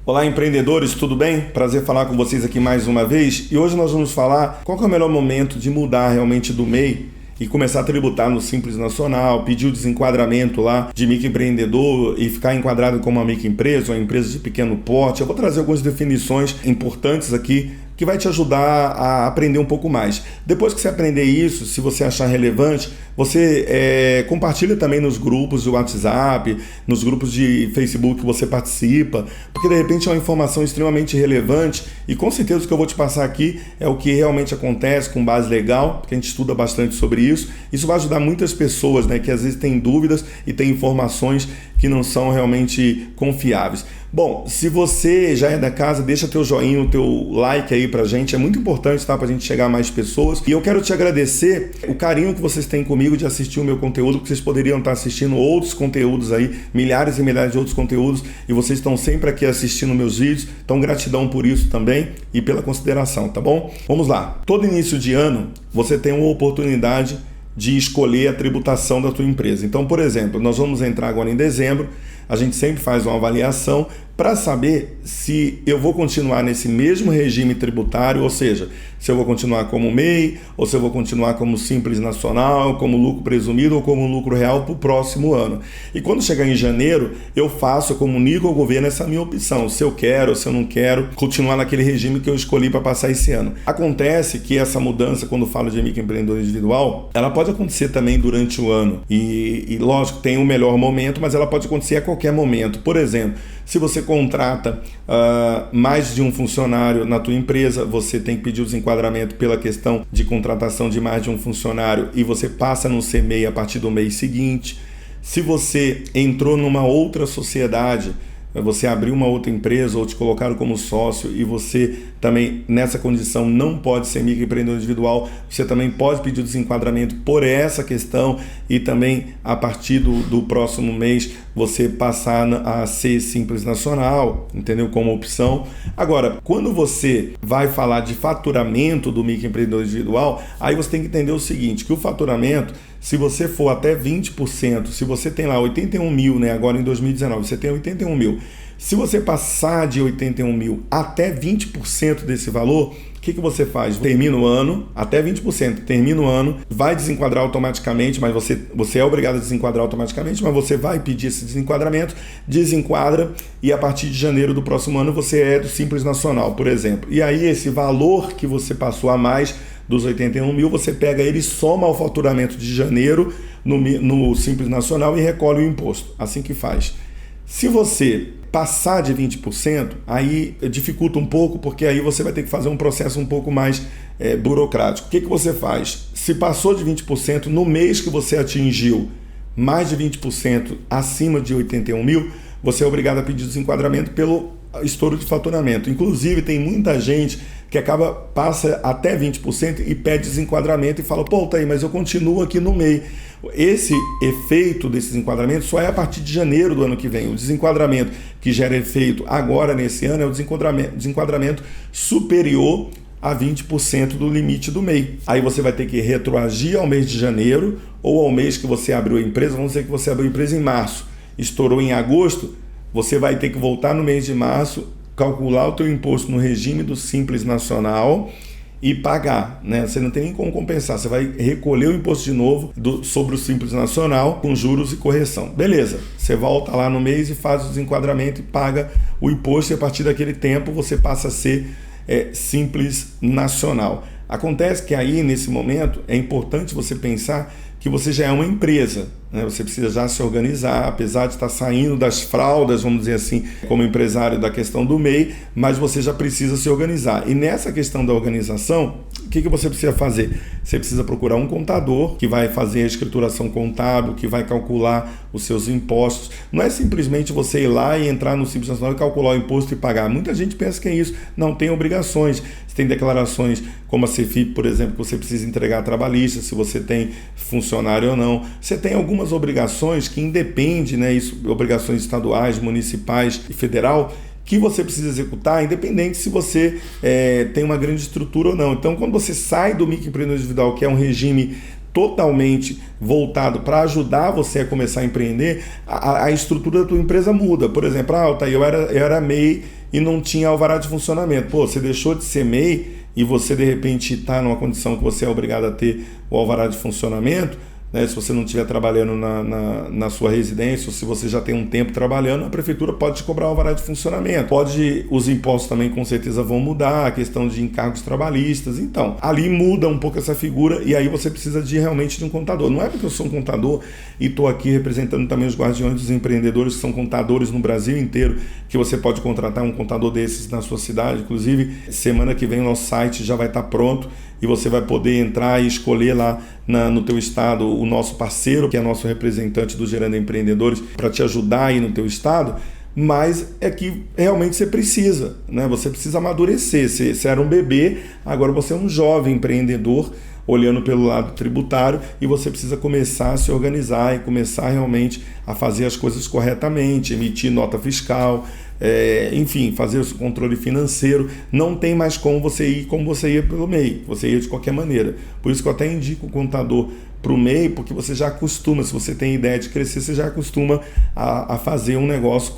Olá, empreendedores, tudo bem? Prazer falar com vocês aqui mais uma vez. E hoje nós vamos falar qual que é o melhor momento de mudar realmente do MEI e começar a tributar no Simples Nacional, pedir o desenquadramento lá de microempreendedor e ficar enquadrado como uma microempresa ou uma empresa de pequeno porte. Eu vou trazer algumas definições importantes aqui que vai te ajudar a aprender um pouco mais. Depois que você aprender isso, se você achar relevante, você compartilha também nos grupos de WhatsApp, nos grupos de Facebook que você participa, porque de repente é uma informação extremamente relevante e com certeza o que eu vou te passar aqui é o que realmente acontece com base legal, porque a gente estuda bastante sobre isso. Isso vai ajudar muitas pessoas, né, que às vezes têm dúvidas e têm informações que não são realmente confiáveis. Bom, se você já é da casa, deixa teu joinha, teu like aí pra gente, é muito importante, tá? Pra gente chegar a mais pessoas. E eu quero te agradecer o carinho que vocês têm comigo de assistir o meu conteúdo, porque vocês poderiam estar assistindo outros conteúdos aí, milhares e milhares de outros conteúdos, e vocês estão sempre aqui assistindo meus vídeos, então gratidão por isso também e pela consideração, tá bom? Vamos lá. Todo início de ano, você tem uma oportunidade de escolher a tributação da tua empresa. Então, por exemplo, nós vamos entrar agora em dezembro, a gente sempre faz uma avaliação para saber se eu vou continuar nesse mesmo regime tributário, ou seja, se eu vou continuar como MEI, ou se eu vou continuar como Simples Nacional, como lucro presumido ou como lucro real para o próximo ano. E quando chegar em janeiro, eu comunico ao governo essa minha opção, se eu quero ou se eu não quero continuar naquele regime que eu escolhi para passar esse ano. Acontece que essa mudança, quando falo de microempreendedor individual, ela pode acontecer também durante o ano. E lógico, tem um melhor momento, mas ela pode acontecer a qualquer momento. Por exemplo, se você contrata mais de um funcionário na tua empresa, você tem que pedir o desenquadramento pela questão de contratação de mais de um funcionário e você passa no ser MEI a partir do mês seguinte. Se você entrou numa outra sociedade, você abriu uma outra empresa ou te colocaram como sócio e você também nessa condição não pode ser microempreendedor individual, você também pode pedir o desenquadramento por essa questão e também a partir do próximo mês você passar a ser Simples Nacional, entendeu? Como opção. Agora, quando você vai falar de faturamento do microempreendedor individual, aí você tem que entender o seguinte, que o faturamento, se você for até 20%, se você tem lá 81 mil, né, agora em 2019, você tem 81 mil, se você passar de 81 mil até 20% desse valor, o que você faz? Termina o ano, até 20%, termina o ano, vai desenquadrar automaticamente, mas você é obrigado a desenquadrar automaticamente, mas você vai pedir esse desenquadramento, desenquadra e a partir de janeiro do próximo ano você é do Simples Nacional, por exemplo. E aí esse valor que você passou a mais dos 81 mil, você pega ele e soma ao faturamento de janeiro no Simples Nacional e recolhe o imposto. Assim que faz. Se você passar de 20%, aí dificulta um pouco, porque aí você vai ter que fazer um processo um pouco mais burocrático. O que você faz? Se passou de 20%, no mês que você atingiu mais de 20% acima de 81 mil, você é obrigado a pedir desenquadramento pelo estouro de faturamento. Inclusive, tem muita gente que passa até 20% e pede desenquadramento e fala, pô, tá aí, mas eu continuo aqui no MEI. Esse efeito desse desenquadramento só é a partir de janeiro do ano que vem. O desenquadramento que gera efeito agora nesse ano é o desenquadramento superior a 20% do limite do MEI. Aí você vai ter que retroagir ao mês de janeiro ou ao mês que você abriu a empresa. Vamos dizer que você abriu a empresa em março, estourou em agosto, você vai ter que voltar no mês de março, calcular o teu imposto no regime do Simples Nacional e pagar, né? Você não tem nem como compensar, você vai recolher o imposto de novo sobre o Simples Nacional com juros e correção. Beleza, você volta lá no mês e faz o desenquadramento e paga o imposto e a partir daquele tempo você passa a ser Simples Nacional. Acontece que aí, nesse momento, é importante você pensar que você já é uma empresa, né? Você precisa já se organizar, apesar de estar saindo das fraldas, vamos dizer assim, como empresário da questão do MEI, mas você já precisa se organizar. E nessa questão da organização, o que você precisa fazer? Você precisa procurar um contador que vai fazer a escrituração contábil, que vai calcular os seus impostos. Não é simplesmente você ir lá e entrar no Simples Nacional e calcular o imposto e pagar. Muita gente pensa que é isso. Não, tem obrigações. Você tem declarações como a CEFIP, por exemplo, que você precisa entregar trabalhista, se você tem funcionário ou não. Você tem algumas obrigações que independem, né, obrigações estaduais, municipais e federal, que você precisa executar, independente se você tem uma grande estrutura ou não. Então, quando você sai do microempreendedor individual, que é um regime totalmente voltado para ajudar você a começar a empreender, a estrutura da tua empresa muda. Por exemplo, eu era MEI e não tinha alvará de funcionamento. Pô, você deixou de ser MEI e você de repente está numa condição que você é obrigado a ter o alvará de funcionamento, né? Se você não estiver trabalhando na sua residência, ou se você já tem um tempo trabalhando, a prefeitura pode te cobrar o alvará de funcionamento. Os impostos também com certeza vão mudar, a questão de encargos trabalhistas. Então, ali muda um pouco essa figura e aí você precisa realmente de um contador. Não é porque eu sou um contador e estou aqui representando também os guardiões dos empreendedores, que são contadores no Brasil inteiro, que você pode contratar um contador desses na sua cidade. Inclusive, semana que vem o nosso site já vai estar pronto e você vai poder entrar e escolher lá no teu estado o nosso parceiro, que é nosso representante do Gerando Empreendedores, para te ajudar aí no teu estado. Mas é que realmente você precisa, né? Você precisa amadurecer. Você era um bebê, agora você é um jovem empreendedor, olhando pelo lado tributário, e você precisa começar a se organizar e começar realmente a fazer as coisas corretamente, emitir nota fiscal, enfim, fazer o controle financeiro. Não tem mais como você ir como você ia pelo MEI, você ia de qualquer maneira. Por isso que eu até indico o contador para o MEI, porque você já acostuma, se você tem ideia de crescer, você já acostuma a fazer um negócio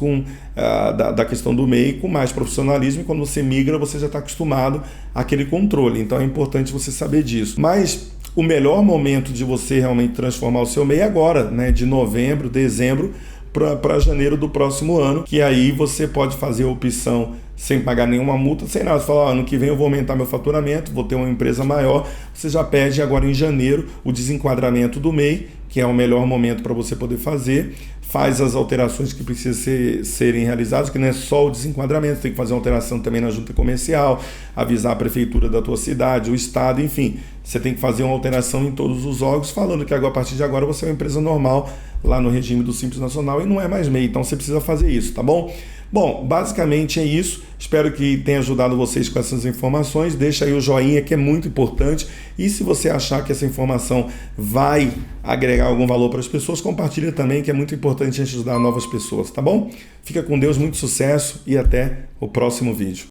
da questão do MEI com mais profissionalismo, e quando você migra, você já está acostumado àquele controle. Então é importante você saber disso. Mas o melhor momento de você realmente transformar o seu MEI é agora, né? De novembro, dezembro, para janeiro do próximo ano, que aí você pode fazer a opção sem pagar nenhuma multa, sem nada. Você fala, ano que vem eu vou aumentar meu faturamento, vou ter uma empresa maior. Você já pede agora em janeiro o desenquadramento do MEI, que é o melhor momento para você poder fazer. Faz as alterações que precisam serem realizadas, que não é só o desenquadramento, tem que fazer uma alteração também na junta comercial, avisar a prefeitura da tua cidade, o estado, enfim. Você tem que fazer uma alteração em todos os órgãos, falando que agora, a partir de agora você é uma empresa normal lá no regime do Simples Nacional e não é mais MEI, então você precisa fazer isso, tá bom? Bom, basicamente é isso. Espero que tenha ajudado vocês com essas informações. Deixa aí o joinha, que é muito importante. E se você achar que essa informação vai agregar algum valor para as pessoas, compartilha também, que é muito importante a gente ajudar novas pessoas, tá bom? Fica com Deus, muito sucesso e até o próximo vídeo.